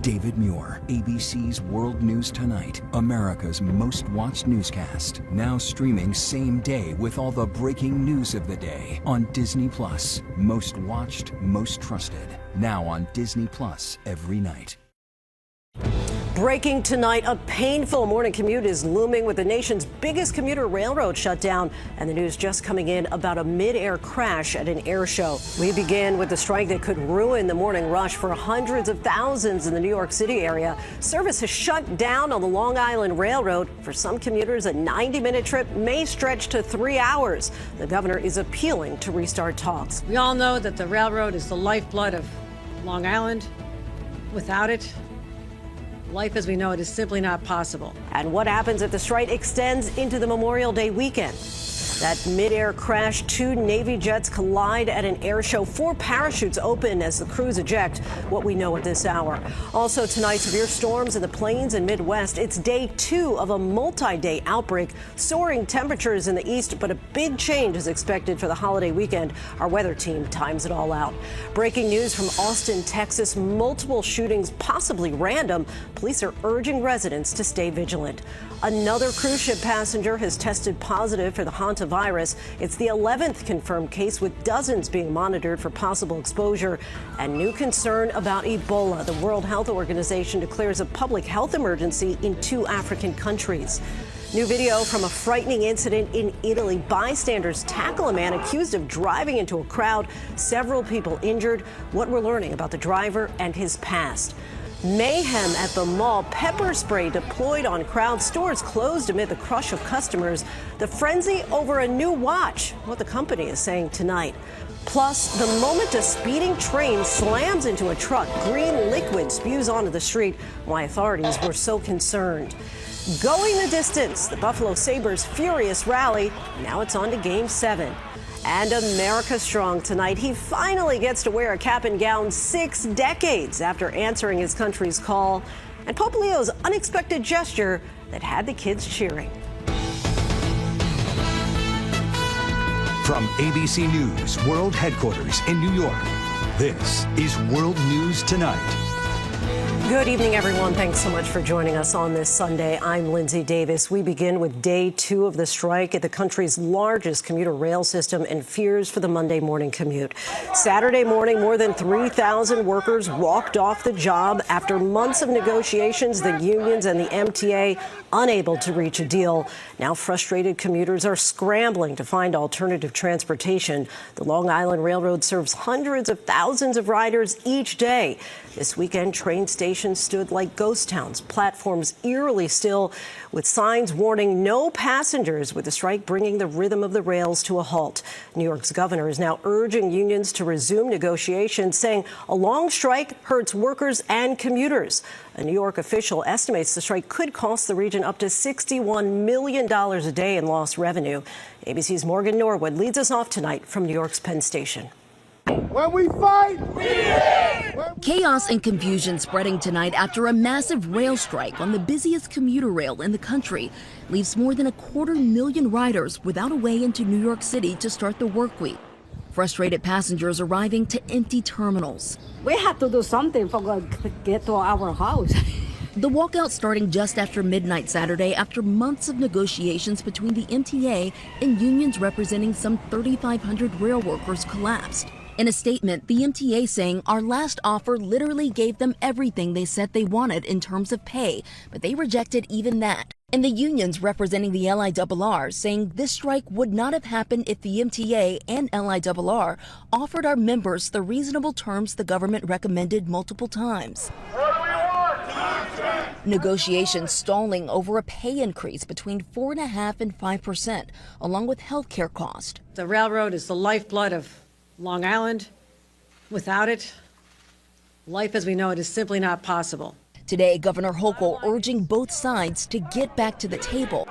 David Muir, ABC's World News Tonight, America's most watched newscast. Now streaming same day with all the breaking news of the day on Disney Plus. Most watched, most trusted. Now on Disney Plus every night. Breaking tonight, a painful morning commute is looming with the nation's biggest commuter railroad shut down, and the news just coming in about a mid-air crash at an air show. We begin with the strike that could ruin the morning rush for hundreds of thousands in the New York City area. Service has shut down on the Long Island Railroad. For some commuters, a 90-minute trip may stretch to 3 hours. The governor is appealing to restart talks. We all know that the railroad is the lifeblood of Long Island. Without it, life as we know it is simply not possible. And what happens if the strike extends into the Memorial Day weekend? That mid-air crash, 2 Navy jets collide at an air show. 4 parachutes open as the crews eject. What we know at this hour. Also tonight, severe storms in the plains and Midwest. It's day 2 of a multi-day outbreak. Soaring temperatures in the east, but a big change is expected for the holiday weekend. Our weather team times it all out. Breaking news from Austin, Texas. Multiple shootings, possibly random. Police are urging residents to stay vigilant. Another cruise ship passenger has tested positive for the hantavirus. It's the 11th confirmed case, with dozens being monitored for possible exposure. And new concern about Ebola. The World Health Organization declares a public health emergency in 2 African countries. New video from a frightening incident in Italy. Bystanders tackle a man accused of driving into a crowd. Several people injured. What we're learning about the driver and his past. Mayhem at the mall. Pepper spray deployed on crowds. Stores closed amid the crush of customers. The frenzy over a new watch. What the company is saying tonight. Plus, the moment a speeding train slams into a truck, green liquid spews onto the street. Why authorities were so concerned. Going the distance. The Buffalo Sabres' furious rally. Now it's on to Game 7. And America strong tonight. He finally gets to wear a cap and gown 6 decades after answering his country's call. And Pope Leo's unexpected gesture that had the kids cheering. From ABC News World Headquarters in New York, this is World News Tonight. Good evening, everyone. Thanks so much for joining us on this Sunday. I'm Lindsay Davis. We begin with day 2 of the strike at the country's largest commuter rail system and fears for the Monday morning commute. Saturday morning, more than 3,000 workers walked off the job after months of negotiations. The unions and the MTA unable to reach a deal. Now frustrated commuters are scrambling to find alternative transportation. The Long Island Railroad serves hundreds of thousands of riders each day. This weekend, train stations stood like ghost towns, platforms eerily still, with signs warning no passengers, with the strike bringing the rhythm of the rails to a halt. New York's governor is now urging unions to resume negotiations, saying a long strike hurts workers and commuters. A New York official estimates the strike could cost the region up to $61 million a day in lost revenue. ABC's Morgan Norwood leads us off tonight from New York's Penn Station. When we fight, we win! Chaos and confusion spreading tonight after a massive rail strike on the busiest commuter rail in the country leaves more than 250,000 riders without a way into New York City to start the work week. Frustrated passengers arriving to empty terminals. We have to do something for get to our house. The walkout starting just after midnight Saturday after months of negotiations between the MTA and unions representing some 3,500 rail workers collapsed. In a statement, the MTA saying our last offer literally gave them everything they said they wanted in terms of pay, but they rejected even that. And the unions representing the LIRR saying this strike would not have happened if the MTA and LIRR offered our members the reasonable terms the government recommended multiple times. Negotiations stalling over a pay increase between 4.5% and 5%, along with health care costs. The railroad is the lifeblood of Long Island. Without it, life as we know it is simply not possible. Today, Governor Hochul urging both sides to get back to the table.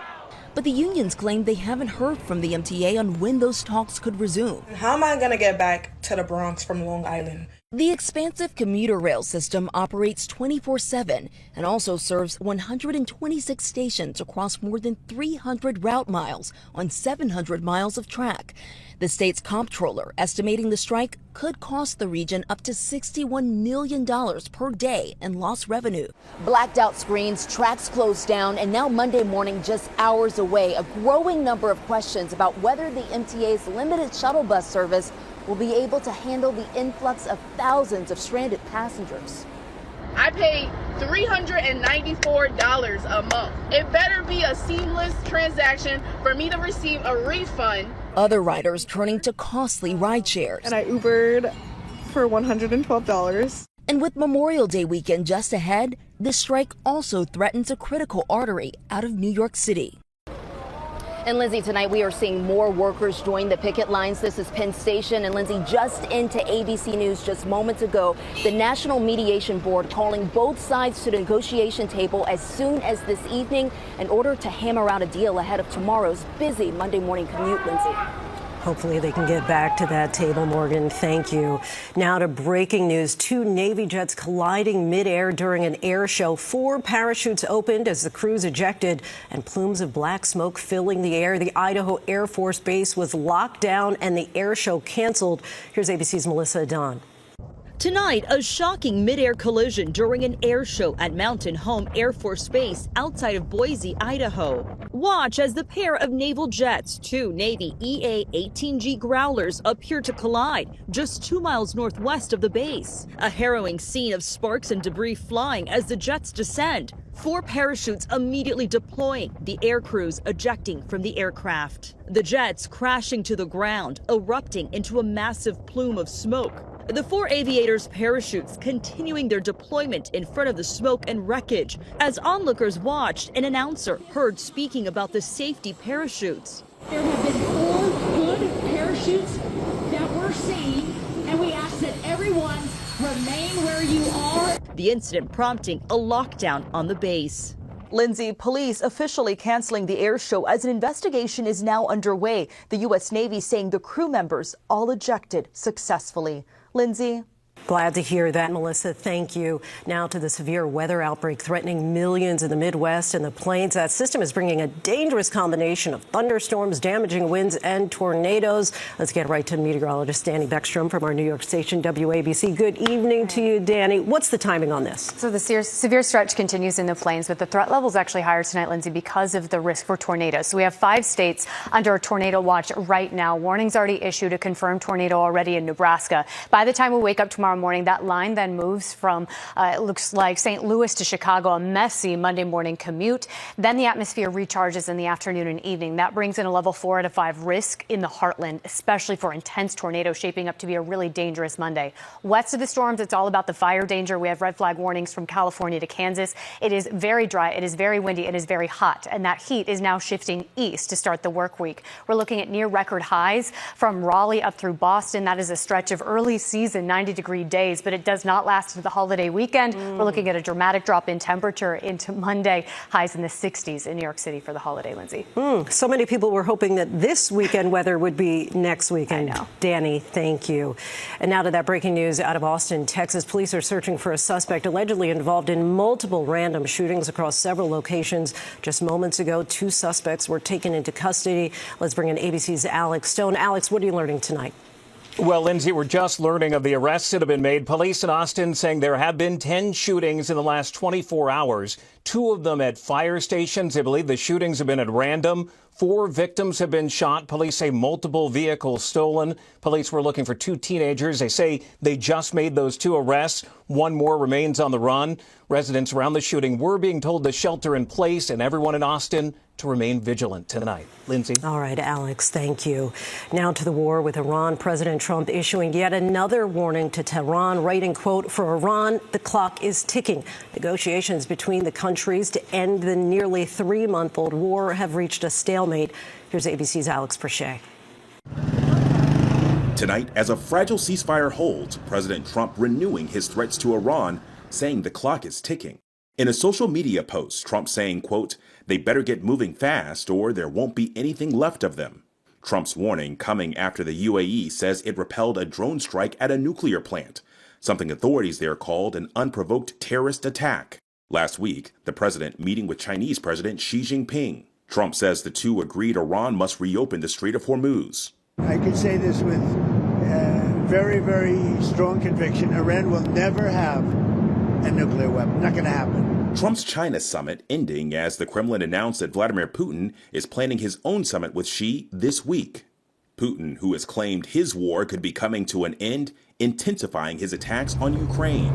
But the unions claim they haven't heard from the MTA on when those talks could resume. How am I going to get back to the Bronx from Long Island? The expansive commuter rail system operates 24/7 and also serves 126 stations across more than 300 route miles on 700 miles of track. The state's comptroller estimating the strike could cost the region up to $61 million per day in lost revenue. Blacked out screens, tracks closed down, and now Monday morning, just hours away, a growing number of questions about whether the MTA's limited shuttle bus service will be able to handle the influx of thousands of stranded passengers. I paid $394 a month. It better be a seamless transaction for me to receive a refund. Other riders turning to costly ride shares. And I Ubered for $112. And with Memorial Day weekend just ahead, the strike also threatens a critical artery out of New York City. And Lindsay, tonight we are seeing more workers join the picket lines. This is Penn Station. And Lindsay, just into ABC News just moments ago, the National Mediation Board calling both sides to the negotiation table as soon as this evening in order to hammer out a deal ahead of tomorrow's busy Monday morning commute, Lindsay. Hopefully they can get back to that table, Morgan. Thank you. Now to breaking news. 2 Navy jets colliding midair during an air show. 4 parachutes opened as the crews ejected and plumes of black smoke filling the air. The Idaho Air Force Base was locked down and the air show canceled. Here's ABC's Melissa Don. Tonight, a shocking mid-air collision during an air show at Mountain Home Air Force Base outside of Boise, Idaho. Watch as the pair of naval jets, 2 Navy EA-18G Growlers, appear to collide just 2 miles northwest of the base. A harrowing scene of sparks and debris flying as the jets descend. 4 parachutes immediately deploying, the air crews ejecting from the aircraft. The jets crashing to the ground, erupting into a massive plume of smoke. The 4 aviators' parachutes continuing their deployment in front of the smoke and wreckage as onlookers watched, an announcer heard speaking about the safety parachutes. There have been 4 good parachutes that we're seeing, and we ask that everyone remain where you are. The incident prompting a lockdown on the base. Lindsay, police officially canceling the air show as an investigation is now underway. The U.S. Navy saying the crew members all ejected successfully. Lindsay. Glad to hear that, Melissa. Thank you. Now to the severe weather outbreak threatening millions in the Midwest and the Plains. That system is bringing a dangerous combination of thunderstorms, damaging winds, and tornadoes. Let's get right to meteorologist Danny Beckstrom from our New York station, WABC. Good evening to you, Danny. What's the timing on this? So the severe stretch continues in the Plains, but the threat level is actually higher tonight, Lindsay, because of the risk for tornadoes. So we have 5 states under a tornado watch right now. Warnings already issued, a confirmed tornado already in Nebraska. By the time we wake up tomorrow morning, that line then moves from, it looks like St. Louis to Chicago, a messy Monday morning commute. Then the atmosphere recharges in the afternoon and evening. That brings in a level 4 out of 5 risk in the heartland, especially for intense tornadoes, shaping up to be a really dangerous Monday. West of the storms, it's all about the fire danger. We have red flag warnings from California to Kansas. It is very dry. It is very windy. It is very hot. And that heat is now shifting east to start the work week. We're looking at near record highs from Raleigh up through Boston. That is a stretch of early season 90-degree days, but it does not last through the holiday weekend. We're looking at a dramatic drop in temperature into Monday, highs in the 60s in New York City for the holiday, Lindsay. So many people were hoping that this weekend weather would be next weekend. I know. Danny, thank you. And now to that breaking news out of Austin, Texas. Police are searching for a suspect allegedly involved in multiple random shootings across several locations. Just moments ago, 2 suspects were taken into custody. Let's bring in ABC's Alex Stone. Alex, what are you learning tonight? Well, Lindsay, we're just learning of the arrests that have been made. Police in Austin saying there have been 10 shootings in the last 24 hours, 2 of them at fire stations. They believe the shootings have been at random. 4 victims have been shot. Police say multiple vehicles stolen. Police were looking for 2 teenagers. They say they just made those 2 arrests. 1 more remains on the run. Residents around the shooting were being told to shelter in place, and everyone in Austin to remain vigilant tonight. Lindsay. All right, Alex, thank you. Now to the war with Iran. President Trump issuing yet another warning to Tehran, writing, quote, "For Iran, the clock is ticking. Negotiations between the countries to end the nearly 3-month-old war have reached a stalemate." Here's ABC's Alex Perchet. Tonight, as a fragile ceasefire holds, President Trump renewing his threats to Iran, saying the clock is ticking. In a social media post, Trump saying, quote, "They better get moving fast or there won't be anything left of them." Trump's warning coming after the UAE says it repelled a drone strike at a nuclear plant. something authorities there called an unprovoked terrorist attack. Last week, the president meeting with Chinese President Xi Jinping. Trump says the two agreed Iran must reopen the Strait of Hormuz. I can say this with very, very strong conviction. Iran will never have a nuclear weapon. Not going to happen. Trump's China summit ending as the Kremlin announced that Vladimir Putin is planning his own summit with Xi this week. Putin, who has claimed his war could be coming to an end, intensifying his attacks on Ukraine.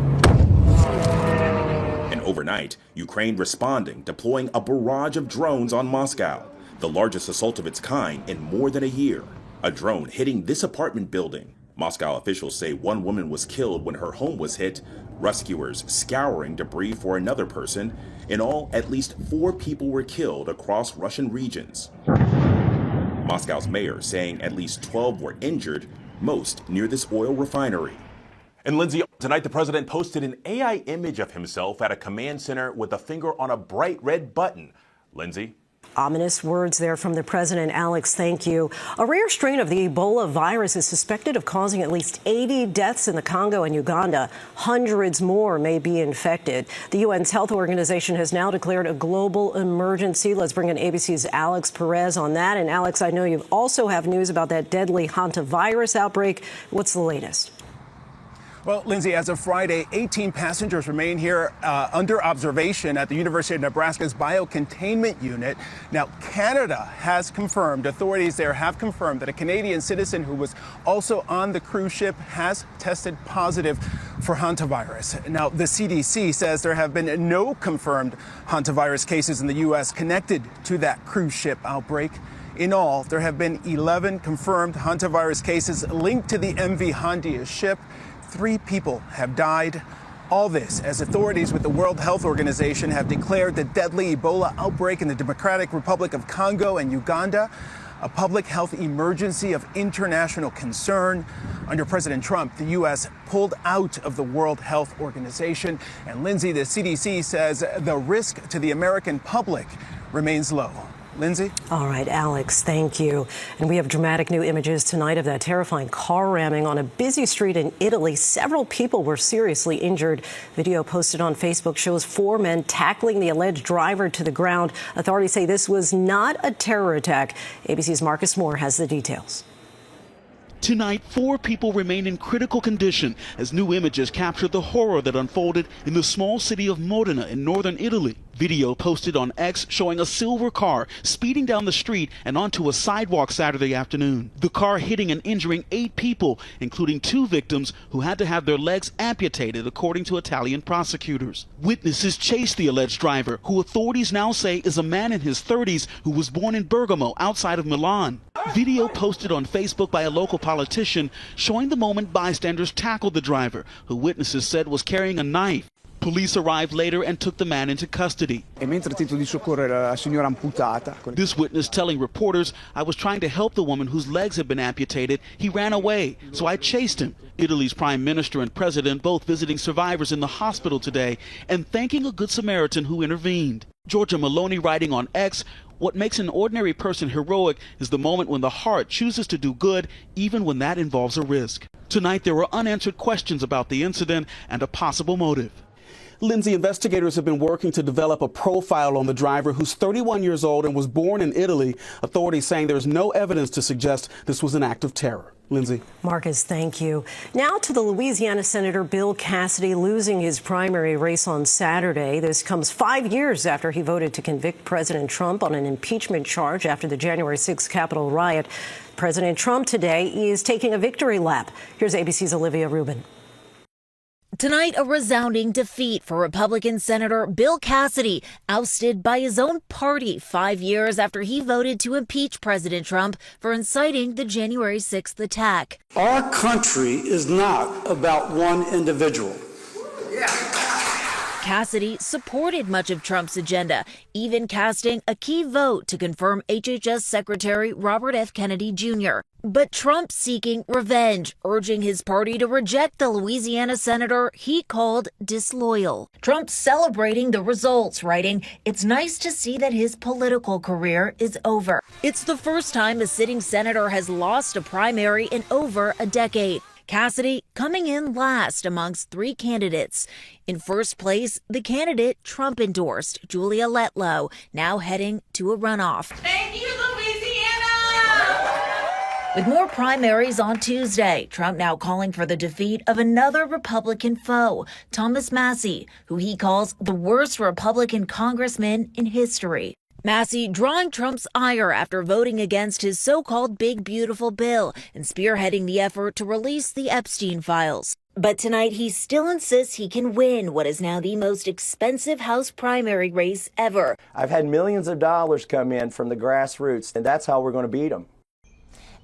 And overnight, Ukraine responding, deploying a barrage of drones on Moscow, the largest assault of its kind in more than a year. A drone hitting this apartment building. Moscow officials say one woman was killed when her home was hit, rescuers scouring debris for another person. In all, at least 4 people were killed across Russian regions. Moscow's mayor saying at least 12 were injured, most near this oil refinery. And Lindsay, tonight the president posted an AI image of himself at a command center with a finger on a bright red button. Lindsay? Ominous words there from the president. Alex, thank you. A rare strain of the Ebola virus is suspected of causing at least 80 deaths in the Congo and Uganda. Hundreds more may be infected. The UN's health organization has now declared a global emergency. Let's bring in ABC's Alex Perez on that. And Alex, I know you also have news about that deadly hantavirus outbreak. What's the latest? Well, Lindsay, as of Friday, 18 passengers remain here under observation at the University of Nebraska's biocontainment unit. Now, Canada has confirmed, authorities there have confirmed that a Canadian citizen who was also on the cruise ship has tested positive for hantavirus. Now, the CDC says there have been no confirmed hantavirus cases in the U.S. connected to that cruise ship outbreak. In all, there have been 11 confirmed hantavirus cases linked to the MV Handia ship. 3 people have died. All this as authorities with the World Health Organization have declared the deadly Ebola outbreak in the Democratic Republic of Congo and Uganda a public health emergency of international concern. Under President Trump, the U.S. pulled out of the World Health Organization. And Lindsay, the CDC says the risk to the American public remains low. Lindsay? All right, Alex, thank you. And we have dramatic new images tonight of that terrifying car ramming on a busy street in Italy. Several people were seriously injured. Video posted on Facebook shows 4 men tackling the alleged driver to the ground. Authorities say this was not a terror attack. ABC's Marcus Moore has the details. Tonight, 4 people remain in critical condition as new images capture the horror that unfolded in the small city of Modena in northern Italy. Video posted on X showing a silver car speeding down the street and onto a sidewalk Saturday afternoon. The car hitting and injuring 8 people, including 2 victims who had to have their legs amputated, according to Italian prosecutors. Witnesses chased the alleged driver, who authorities now say is a man in his 30s who was born in Bergamo, outside of Milan. Video posted on Facebook by a local politician showing the moment bystanders tackled the driver, who witnesses said was carrying a knife. Police arrived later and took the man into custody. This witness telling reporters, "I was trying to help the woman whose legs had been amputated. He ran away, so I chased him." Italy's prime minister and president both visiting survivors in the hospital today and thanking a good Samaritan who intervened. Georgia Maloney writing on X, "What makes an ordinary person heroic is the moment when the heart chooses to do good, even when that involves a risk." Tonight, there were unanswered questions about the incident and a possible motive. Lindsay, investigators have been working to develop a profile on the driver, who's 31 years old and was born in Italy. Authorities saying there's no evidence to suggest this was an act of terror. Lindsay. Marcus, thank you. Now to the Louisiana Senator Bill Cassidy losing his primary race on Saturday. This comes 5 years after he voted to convict President Trump on an impeachment charge after the January 6th Capitol riot. President Trump today is taking a victory lap. Here's ABC's Olivia Rubin. Tonight, a resounding defeat for Republican Senator Bill Cassidy, ousted by his own party 5 years after he voted to impeach President Trump for inciting the January 6th attack. Our country is not about one individual. Cassidy supported much of Trump's agenda, even casting a key vote to confirm HHS Secretary Robert F. Kennedy Jr. But Trump seeking revenge, urging his party to reject the Louisiana senator he called disloyal. Trump celebrating the results, writing, "It's nice to see that his political career is over." It's the first time a sitting senator has lost a primary in over a decade. Cassidy coming in last amongst 3 candidates. In first place, the candidate Trump endorsed, Julia Letlow, now heading to a runoff. Thank you, Louisiana! With more primaries on Tuesday, Trump now calling for the defeat of another Republican foe, Thomas Massie, who he calls the worst Republican congressman in history. Massie drawing Trump's ire after voting against his so-called Big Beautiful Bill and spearheading the effort to release the Epstein files. But tonight, he still insists he can win what is now the most expensive House primary race ever. I've had millions of dollars come in from the grassroots, and that's how we're going to beat them.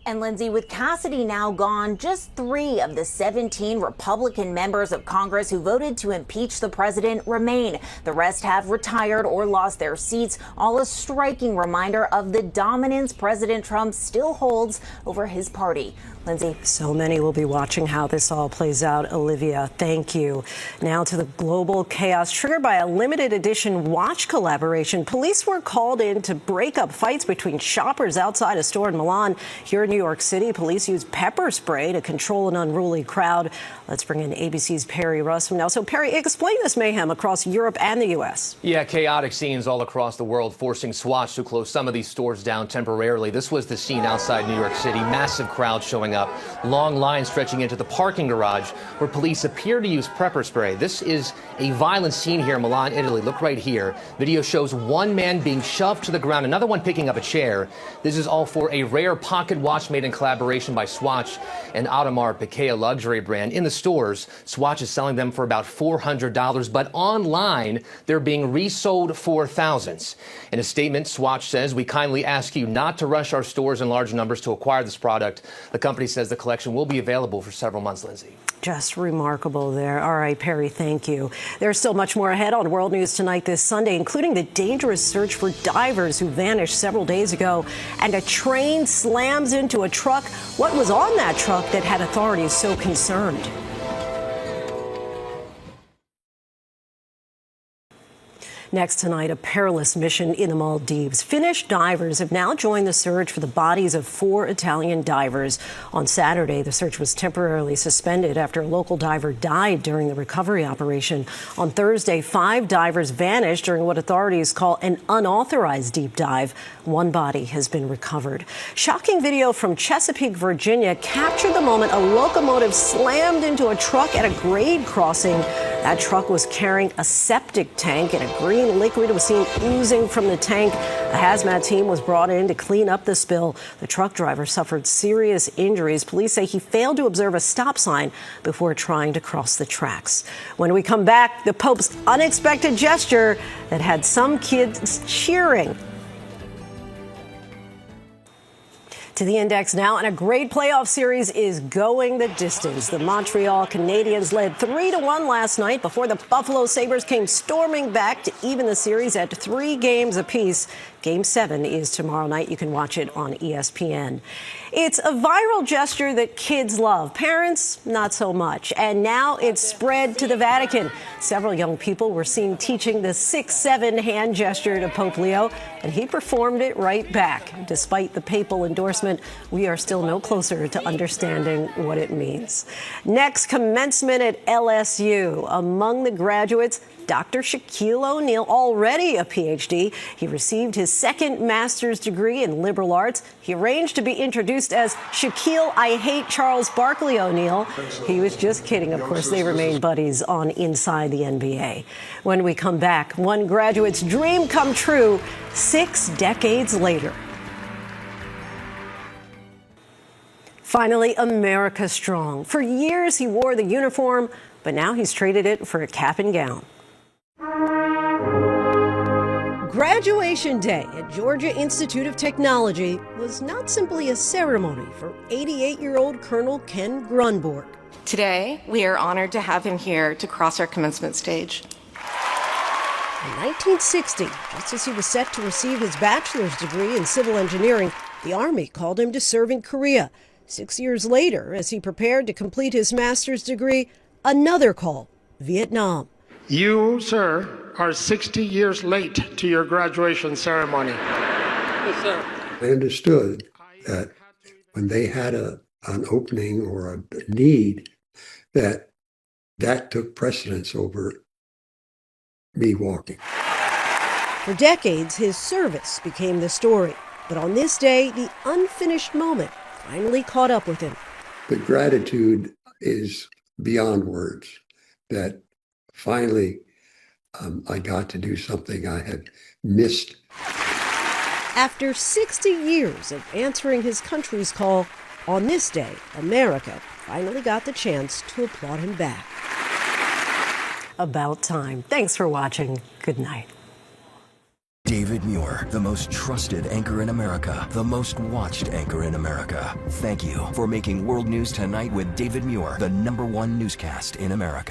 And Lindsay, with Cassidy now gone, just 3 of the 17 Republican members of Congress who voted to impeach the president remain. The rest have retired or lost their seats, all a striking reminder of the dominance President Trump still holds over his party. Lindsay. So many will be watching how this all plays out. Olivia, thank you. Now to the global chaos triggered by a limited edition watch collaboration. Police were called in to break up fights between shoppers outside a store in Milan. Here in New York City, police used pepper spray to control an unruly crowd. Let's bring in ABC's Perry Russell now. So, Perry, explain this mayhem across Europe and the U.S. Yeah, chaotic scenes all across the world, forcing Swatch to close some of these stores down temporarily. This was the scene outside New York City. Massive crowds showing up, long lines stretching into the parking garage where police appear to use pepper spray. This is a violent scene here in Milan, Italy. Look right here. Video shows one man being shoved to the ground, another one picking up a chair. This is all for a rare pocket watch made in collaboration by Swatch and Audemars Piguet, a luxury brand. In the stores, Swatch is selling them for about $400, but online, they're being resold for thousands. In a statement, Swatch says, "We kindly ask you not to rush our stores in large numbers to acquire this product." The company says the collection will be available for several months, Lindsay. Just remarkable there. All right, Perry, thank you. There's still much more ahead on World News Tonight this Sunday, including the dangerous search for divers who vanished several days ago. And a train slams into a truck. What was on that truck that had authorities so concerned? Next tonight, a perilous mission in the Maldives. Finnish divers have now joined the search for the bodies of 4 Italian divers. On Saturday, the search was temporarily suspended after a local diver died during the recovery operation. On Thursday, 5 divers vanished during what authorities call an unauthorized deep dive. 1 body has been recovered. Shocking video from Chesapeake, Virginia captured the moment a locomotive slammed into a truck at a grade crossing. That truck was carrying a septic tank, and a green liquid was seen oozing from the tank. A hazmat team was brought in to clean up the spill. The truck driver suffered serious injuries. Police say he failed to observe a stop sign before trying to cross the tracks. When we come back, the Pope's unexpected gesture that had some kids cheering. To the Index now, and a great playoff series is going the distance. The Montreal Canadiens led 3-1 last night before the Buffalo Sabres came storming back to even the series at 3 games apiece. Game 7 is tomorrow night. You can watch it on ESPN. It's a viral gesture that kids love. Parents, not so much. And now it's spread to the Vatican. Several young people were seen teaching the 6-7 hand gesture to Pope Leo, and he performed it right back. Despite the papal endorsement, we are still no closer to understanding what it means. Next, commencement at LSU. Among the graduates, Dr. Shaquille O'Neal, already a Ph.D. He received his 2nd master's degree in liberal arts. He arranged to be introduced as Shaquille I Hate Charles Barkley O'Neal. He was just kidding. Of course, they remain buddies on Inside the NBA. When we come back, one graduate's dream come true 6 decades later. Finally, America strong. For years, he wore the uniform, but now he's traded it for a cap and gown. Graduation day at Georgia Institute of Technology was not simply a ceremony for 88-year-old Colonel Ken Grunborg. Today, we are honored to have him here to cross our commencement stage. In 1960, just as he was set to receive his bachelor's degree in civil engineering, the Army called him to serve in Korea. 6 years later, as he prepared to complete his master's degree, another call, Vietnam. You, sir, are 60 years late to your graduation ceremony. Yes, sir. They understood that when they had a an opening or a need, that took precedence over me walking. For decades, his service became the story. But on this day, the unfinished moment finally caught up with him. The gratitude is beyond words that finally I got to do something I had missed. After 60 years of answering his country's call, on this day, America finally got the chance to applaud him back. About time. Thanks for watching. Good night. David Muir, the most trusted anchor in America, the most watched anchor in America. Thank you for making World News Tonight with David Muir the #1 newscast in America.